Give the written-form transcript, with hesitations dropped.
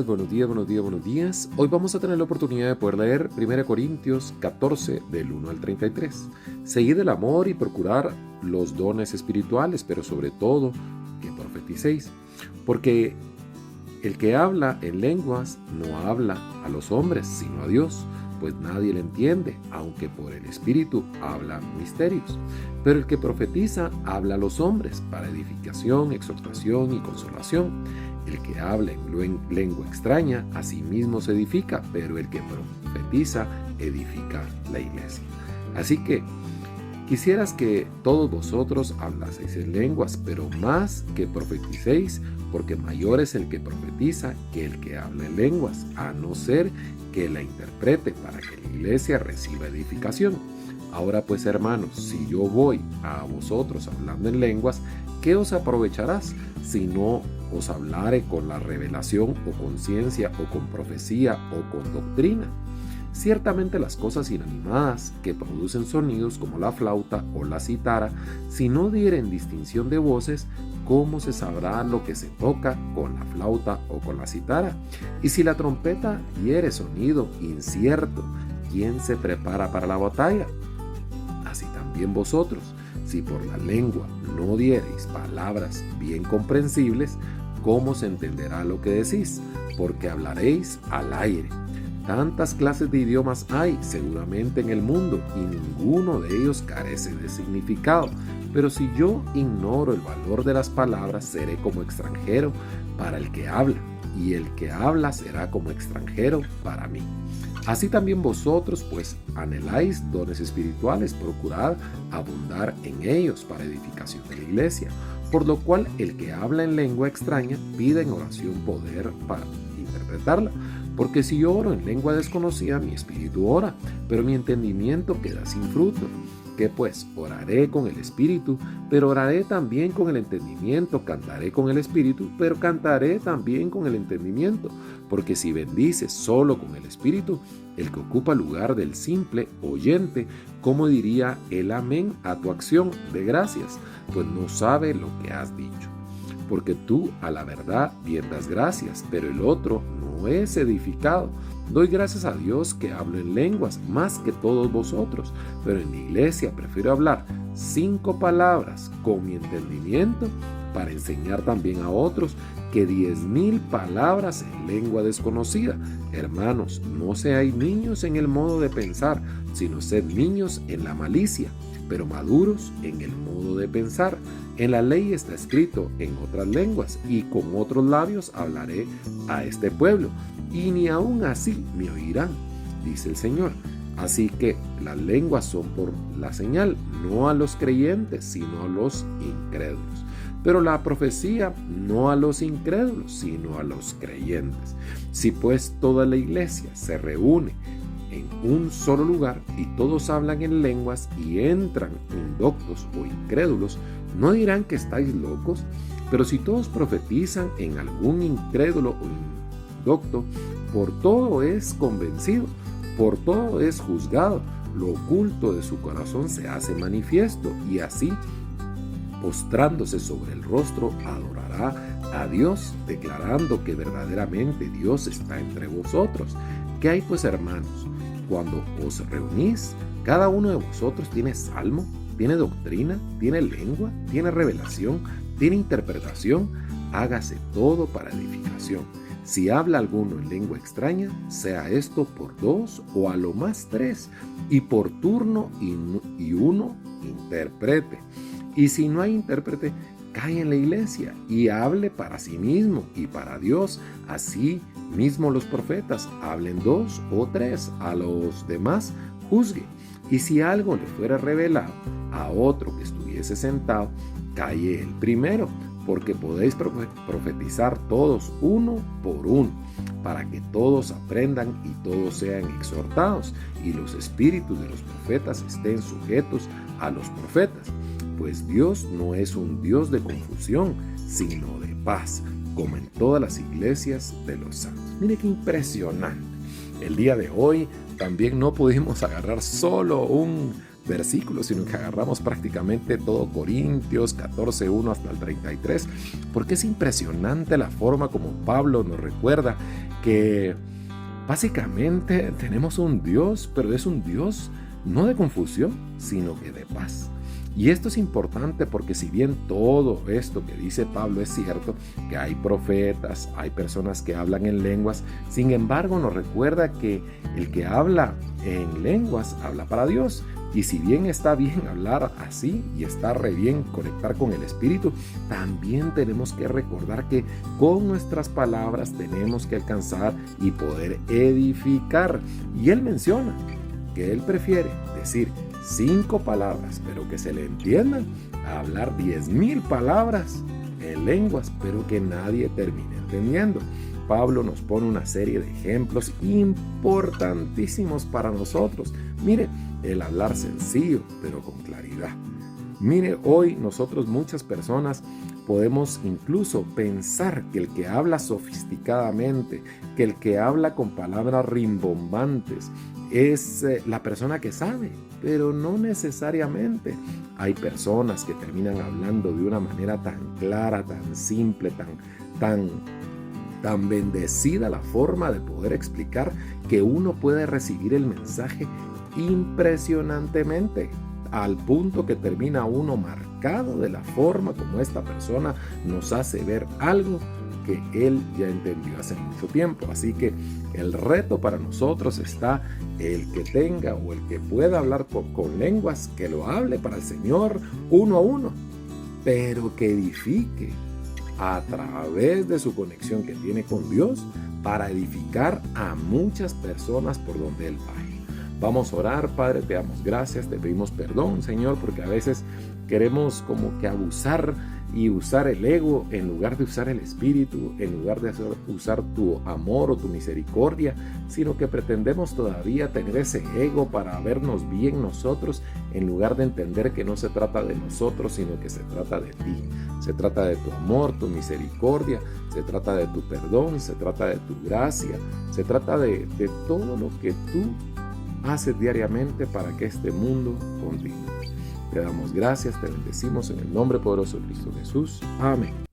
buenos días, buenos días, buenos días. Hoy vamos a tener la oportunidad de poder leer 1 Corintios 14, del 1 al 33. Seguid el amor y procurar los dones espirituales, pero sobre todo que profeticéis. Porque el que habla en lenguas no habla a los hombres, sino a Dios, pues nadie le entiende, aunque por el Espíritu habla misterios. Pero el que profetiza habla a los hombres para edificación, exhortación y consolación. El que habla en lengua extraña a sí mismo se edifica, pero el que profetiza edifica la iglesia. Así que quisieras que todos vosotros hablaseis en lenguas, pero más que profeticéis, porque mayor es el que profetiza que el que habla en lenguas, a no ser que la interprete para que la iglesia reciba edificación. Ahora pues, hermanos, si yo voy a vosotros hablando en lenguas, ¿qué os aprovecharás si no os hablare con la revelación o con ciencia o con profecía o con doctrina? Ciertamente las cosas inanimadas que producen sonidos como la flauta o la cítara, si no dieren distinción de voces, ¿cómo se sabrá lo que se toca con la flauta o con la cítara? Y si la trompeta diere sonido incierto, ¿quién se prepara para la batalla? Así también vosotros, si por la lengua no diereis palabras bien comprensibles, ¿cómo se entenderá lo que decís? Porque hablaréis al aire. Tantas clases de idiomas hay seguramente en el mundo y ninguno de ellos carece de significado. Pero si yo ignoro el valor de las palabras, seré como extranjero para el que habla, y el que habla será como extranjero para mí. Así también vosotros, pues, anheláis dones espirituales, procurad abundar en ellos para edificación de la iglesia. Por lo cual, el que habla en lengua extraña pida en oración poder para interpretarla. Porque si yo oro en lengua desconocida, mi espíritu ora, pero mi entendimiento queda sin fruto. Que pues oraré con el espíritu, pero oraré también con el entendimiento, cantaré con el espíritu, pero cantaré también con el entendimiento. Porque si bendices solo con el espíritu, el que ocupa lugar del simple oyente, ¿cómo diría el amén a tu acción de gracias? Pues no sabe lo que has dicho. Porque tú a la verdad bien das gracias, pero el otro no es edificado. Doy gracias a Dios que hablo en lenguas más que todos vosotros, pero en la iglesia prefiero hablar 5 palabras con mi entendimiento para enseñar también a otros que 10,000 palabras en lengua desconocida. Hermanos, no seáis niños en el modo de pensar, sino sed niños en la malicia, pero maduros en el modo de pensar. En la ley está escrito en otras lenguas, y con otros labios hablaré a este pueblo, y ni aun así me oirán, dice el Señor. Así que las lenguas son por la señal, no a los creyentes, sino a los incrédulos. Pero la profecía no a los incrédulos, sino a los creyentes. Si pues toda la iglesia se reúne en un solo lugar y todos hablan en lenguas y entran indoctos o incrédulos, ¿no dirán que estáis locos? Pero si todos profetizan, en algún incrédulo o indocto, por todo es convencido, por todo es juzgado, lo oculto de su corazón se hace manifiesto, y así, postrándose sobre el rostro, adorará a Dios, declarando que verdaderamente Dios está entre vosotros. ¿Qué hay pues, hermanos? Cuando os reunís, cada uno de vosotros tiene salmo, tiene doctrina, tiene lengua, tiene revelación, tiene interpretación. Hágase todo para edificación. Si habla alguno en lengua extraña, sea esto por 2 o a lo más 3, y por turno y uno interprete. Y si no hay intérprete, cae en la iglesia y hable para sí mismo y para Dios. Así mismo los profetas hablen 2 o 3, a los demás juzgue. Y si algo le fuera revelado a otro que estuviese sentado, calle el primero, porque podéis profetizar todos uno por uno, para que todos aprendan y todos sean exhortados, y los espíritus de los profetas estén sujetos a los profetas. Pues Dios no es un Dios de confusión, sino de paz, como en todas las iglesias de los santos. Mire qué impresionante. El día de hoy también no pudimos agarrar solo un versículos, sino que agarramos prácticamente todo Corintios 14:1 hasta el 33, porque es impresionante la forma como Pablo nos recuerda que básicamente tenemos un Dios, pero es un Dios no de confusión, sino que de paz. Y esto es importante porque si bien todo esto que dice Pablo es cierto, que hay profetas, hay personas que hablan en lenguas, sin embargo nos recuerda que el que habla en lenguas habla para Dios. Y si bien está bien hablar así y está re bien conectar con el Espíritu, también tenemos que recordar que con nuestras palabras tenemos que alcanzar y poder edificar. Y él menciona que él prefiere decir 5 palabras, pero que se le entiendan, a hablar 10,000 palabras en lenguas, pero que nadie termine entendiendo. Pablo nos pone una serie de ejemplos importantísimos para nosotros. Mire, el hablar sencillo, pero con claridad. Mire, hoy nosotros muchas personas podemos incluso pensar que el que habla sofisticadamente, que el que habla con palabras rimbombantes, es la persona que sabe, pero no necesariamente. Hay personas que terminan hablando de una manera tan clara, tan simple, tan bendecida la forma de poder explicar que uno puede recibir el mensaje impresionantemente, al punto que termina uno marcado de la forma como esta persona nos hace ver algo que él ya entendió hace mucho tiempo. Así que el reto para nosotros está el que tenga o el que pueda hablar con lenguas, que lo hable para el Señor uno a uno, pero que edifique a través de su conexión que tiene con Dios para edificar a muchas personas por donde él vaya. Vamos a orar. Padre, te damos gracias, te pedimos perdón, Señor, porque a veces queremos como que abusar y usar el ego en lugar de usar el Espíritu, en lugar de usar tu amor o tu misericordia, sino que pretendemos todavía tener ese ego para vernos bien nosotros, en lugar de entender que no se trata de nosotros, sino que se trata de ti. Se trata de tu amor, tu misericordia, se trata de tu perdón, se trata de tu gracia, se trata de todo lo que tú haces diariamente para que este mundo continúe. Te damos gracias, te bendecimos en el nombre poderoso de Cristo Jesús. Amén.